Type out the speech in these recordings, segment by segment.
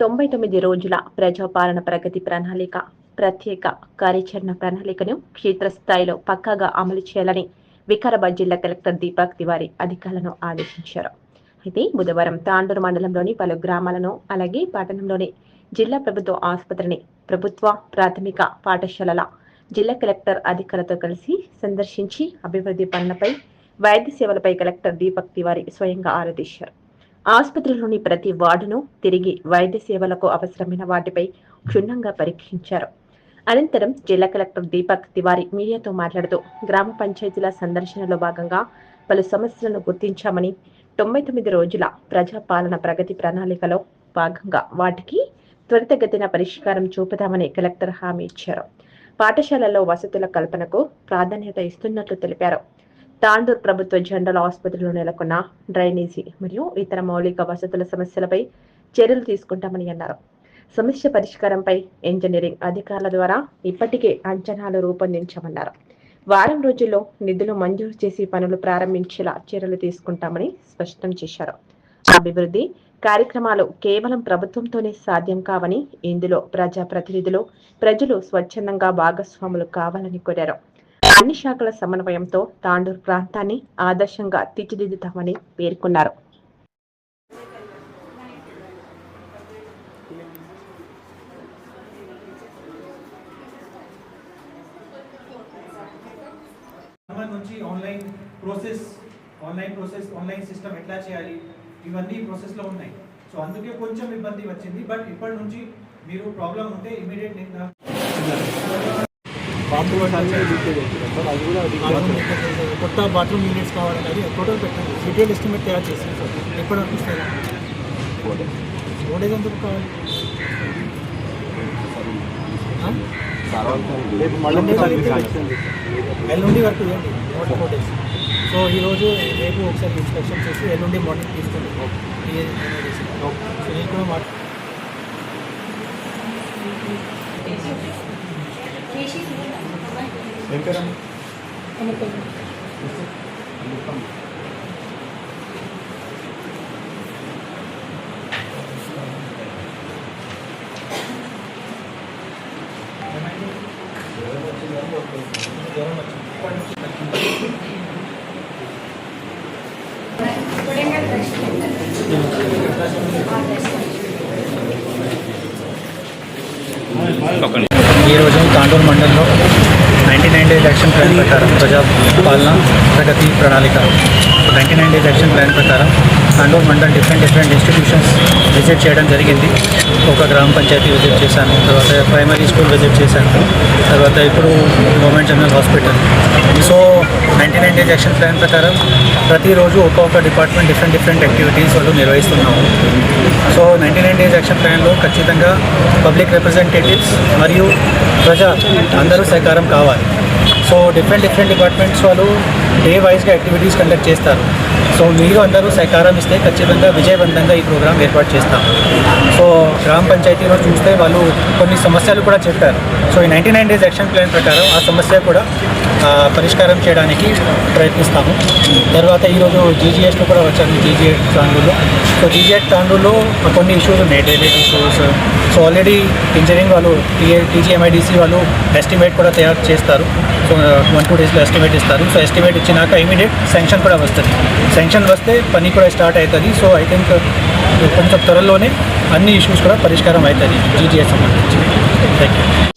99 రోజుల ప్రజాపాలన ప్రగతి ప్రణాళిక ప్రత్యేక కార్యాచరణ ప్రణాళికను క్షేత్రస్థాయిలో పక్కాగా అమలు చేయాలని వికారాబాద్ జిల్లా కలెక్టర్ దీపక్ తివారీ అధికారులను ఆదేశించారు. అయితే బుధవారం తాండూరు మండలంలోని పలు గ్రామాలను అలాగే పట్టణంలోని జిల్లా ప్రభుత్వ ఆసుపత్రిని ప్రభుత్వ ప్రాథమిక పాఠశాలల జిల్లా కలెక్టర్ అధికారులతో కలిసి సందర్శించి అభివృద్ధి పనులపై వైద్య సేవలపై కలెక్టర్ దీపక్ తివారీ స్వయంగా ఆరాధించారు. ఆసుపత్రిలోని ప్రతి వార్డును తిరిగి వైద్య సేవలకు అవసరమైన వాటిపై క్షుణ్ణంగా పరీక్షించారు. అనంతరం జిల్లా కలెక్టర్ దీపక్ తివారీ మీడియాతో మాట్లాడుతూ గ్రామ పంచాయతీల సందర్శనలో భాగంగా పలు సమస్యలను గుర్తించామని 99 రోజుల ప్రజాపాలన ప్రగతి ప్రణాళికలో భాగంగా వాటికి త్వరితగతిన పరిష్కారం చూపుదామని కలెక్టర్ హామీ ఇచ్చారు. పాఠశాలల్లో వసతుల కల్పనకు ప్రాధాన్యత ఇస్తున్నట్లు తెలిపారు. తాండూర్ ప్రభుత్వ జనరల్ ఆసుపత్రిలో నెలకొన్న డ్రైనేజీ మరియు ఇతర మౌలిక వసతుల సమస్యలపై చర్యలు తీసుకుంటామని అన్నారు. సమస్య పరిష్కారంపై ఇంజనీరింగ్ అధికారుల ద్వారా ఇప్పటికే అంచనాలు రూపొందించామన్నారు. వారం రోజుల్లో నిధులు మంజూరు చేసి పనులు ప్రారంభించేలా చర్యలు తీసుకుంటామని స్పష్టం చేశారు. అభివృద్ధి కార్యక్రమాలు కేవలం ప్రభుత్వంతోనే సాధ్యం కావని, ఇందులో ప్రజాప్రతినిధులు ప్రజలు స్వచ్ఛందంగా భాగస్వాములు కావాలని కోరారు. అన్ని శాఖల సమన్వయంతో తాండూరు ప్రాంతాన్ని ఆదర్శంగా తీర్చిదిద్దుతామని పేర్కొన్నారు. ఆన్లైన్ సిస్టమ్ ఎట్లా చేయాలి ఇవన్నీ ప్రాసెస్ లో ఉన్నాయి. సో అందుకే కొంచెం ఇబ్బంది వచ్చింది. బట్ ఇప్పటి నుంచి మీరు ప్రాబ్లం ఉంటే ఇమీడియట్ కొత్త బాత్రూమ్ యూనిట్స్ కావాలని టోటల్ పెట్టండి. డీటెయిల్ ఎస్టిమేట్ తయారు చేసి ఎప్పుడు అనిపిస్తుంది ఓడేజ్ ఎందుకు కావాలి? ఎల్లుండి వరకు ఇవ్వండి 4 days. సో ఈరోజు రేపు ఒకసారి ఇన్స్పెక్షన్ చేసి ఎల్లుండి మార్నింగ్ తీసుకోండి. సో నేను కూడా ఈరోజు తాండూరు మండలంలో 99 డేస్ యాక్షన్ ప్లాన్ ప్రకారం ప్రజాపాలన ప్రగతి ప్రణాళిక 99 డేస్ యాక్షన్ ప్లాన్ ప్రకారం తాండూరు మండలం డిఫరెంట్ ఇన్స్టిట్యూషన్స్ విజిట్ చేయడం జరిగింది. ఒక గ్రామ పంచాయతీ విజిట్ చేశాను, తర్వాత ప్రైమరీ స్కూల్ విజిట్ చేశాను, తర్వాత ఇప్పుడు government general hospital. So 99 days action plan ప్రకారం ప్రతిరోజు ఒక్కొక్క డిపార్ట్మెంట్ డిఫరెంట్ యాక్టివిటీస్ వాళ్ళు నిర్వహిస్తున్నాము. సో 99 డేస్ యాక్షన్ ప్లాన్లో ఖచ్చితంగా పబ్లిక్ రిప్రజెంటేటివ్స్ మరియు ప్రజా అందరూ సహకారం కావాలి. సో డిఫరెంట్ డిపార్ట్మెంట్స్ వాళ్ళు డే వైజ్గా యాక్టివిటీస్ కండక్ట్ చేస్తారు. సో మీరు అందరూ సహకారం ఇస్తే ఖచ్చితంగా విజయవంతంగా ఈ ప్రోగ్రాం ఏర్పాటు చేస్తాం. సో గ్రామ పంచాయతీలో చూస్తే వాళ్ళు కొన్ని సమస్యలు కూడా చెప్పారు. సో ఈ 99 డేస్ యాక్షన్ ప్లాన్ ప్రకారం ఆ సమస్య కూడా పరిష్కారం చేయడానికి ప్రయత్నిస్తాము. తర్వాత ఈరోజు జీజీహెచ్లో కూడా వచ్చాను, జీజీహెచ్ తాండూరులో. సో జీజీహెచ్ తాండూరులో కొన్ని ఇష్యూస్ ఉన్నాయి, drainage issues. So already engineering వాళ్ళు టీజీఎంఐడిసి వాళ్ళు ఎస్టిమేట్ కూడా తయారు చేస్తారు. సో 1-2 డేస్లో ఎస్టిమేట్ ఇస్తారు. సో ఎస్టిమేట్ ఇచ్చినాక ఇమీడియట్ శాంక్షన్ కూడా వస్తుంది. శాంక్షన్ వస్తే పని కూడా స్టార్ట్ అవుతుంది. సో ఐ థింక్ కొంచెం త్వరలోనే అన్ని ఇష్యూస్ కూడా పరిష్కారం అవుతుంది జీజీహెచ్ సంబంధించి.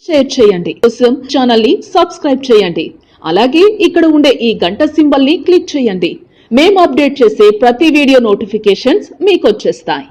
షేర్ చేయండి, కోసం ఛానల్ ని సబ్స్క్రైబ్ చేయండి. అలాగే ఇక్కడ ఉండే ఈ గంట సింబల్ ని క్లిక్ చేయండి. మేము అప్డేట్ చేసే ప్రతి వీడియో నోటిఫికేషన్స్ మీకు వచ్చేస్తాయి.